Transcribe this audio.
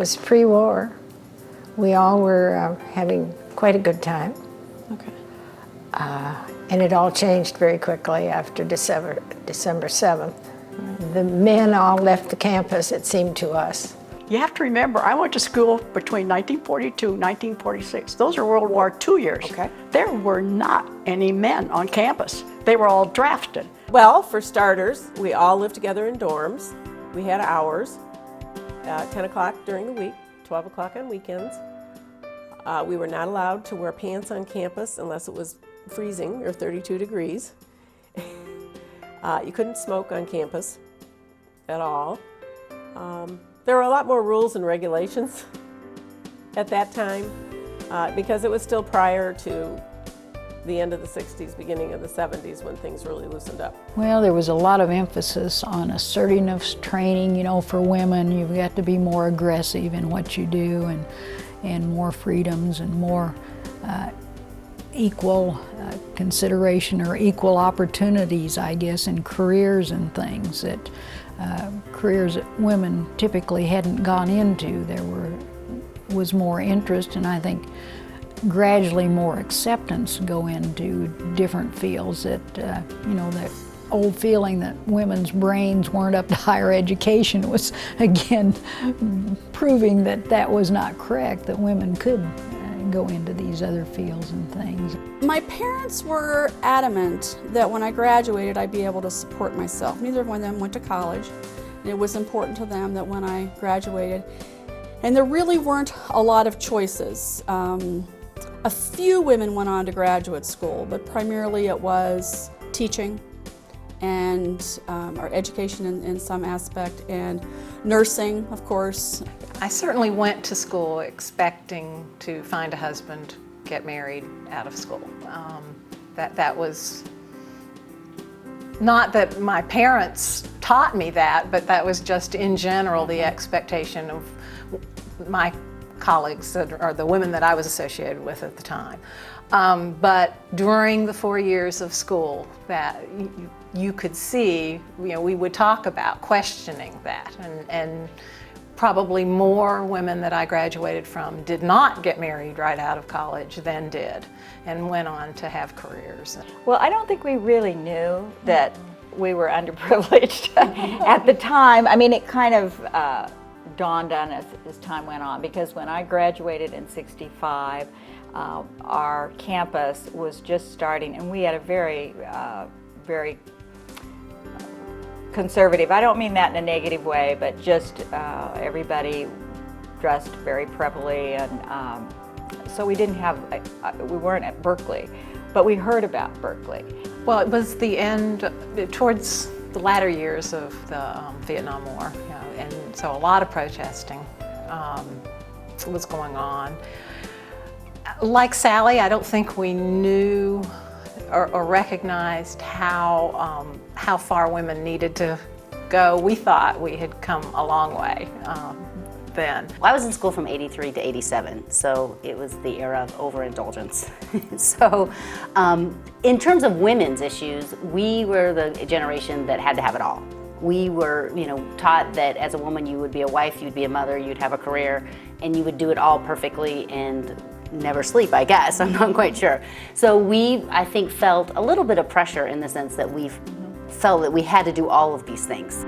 was pre-war. We all were having quite a good time. Okay. And it all changed very quickly after December 7th. The men all left the campus, it seemed to us. You have to remember, I went to school between 1942 and 1946. Those are World War II years. Okay. There were not any men on campus. They were all drafted. Well, for starters, we all lived together in dorms. We had hours, 10 o'clock during the week, 12 o'clock on weekends. We were not allowed to wear pants on campus unless it was freezing or 32 degrees. You couldn't smoke on campus at all. There were a lot more rules and regulations at that time because it was still prior to the end of the 60s, beginning of the 70s when things really loosened up. Well, there was a lot of emphasis on assertiveness training, you know, for women. You've got to be more aggressive in what you do and more freedoms and more equal consideration or equal opportunities, I guess, in careers and things that careers that women typically hadn't gone into. There was more interest, and I think gradually more acceptance go into different fields that, you know, that old feeling that women's brains weren't up to higher education was again proving that that was not correct, that women could go into these other fields and things. My parents were adamant that when I graduated I'd be able to support myself. Neither one of them went to college. It was important to them that when I graduated, and there really weren't a lot of choices. A few women went on to graduate school, but primarily it was teaching and or education in some aspect, and nursing, of course. I certainly went to school expecting to find a husband, get married out of school. That was not that my parents taught me that, but that was just in general the expectation of my colleagues or the women that I was associated with at the time. But during the 4 years of school, that you could see, you know, we would talk about questioning that, and probably more women that I graduated from did not get married right out of college than did, and went on to have careers. Well, I don't think we really knew that we were underprivileged at the time. I mean, it kind of dawned on us as time went on, because when I graduated in '65, our campus was just starting, and we had a very conservative, I don't mean that in a negative way, but just everybody dressed very preppily, and so we didn't have, we weren't at Berkeley, but we heard about Berkeley. Well, it was the end, towards the latter years of the Vietnam War, you know, and so a lot of protesting was going on. Like Sally, I don't think we knew or recognized how far women needed to go. We thought we had come a long way then. Well, I was in school from '83 to '87, so it was the era of overindulgence. So in terms of women's issues, we were the generation that had to have it all. We were, you know, taught that as a woman you would be a wife, you'd be a mother, you'd have a career, and you would do it all perfectly and never sleep, I guess. I'm not quite sure. So we, I think, felt a little bit of pressure in the sense that we felt that we had to do all of these things.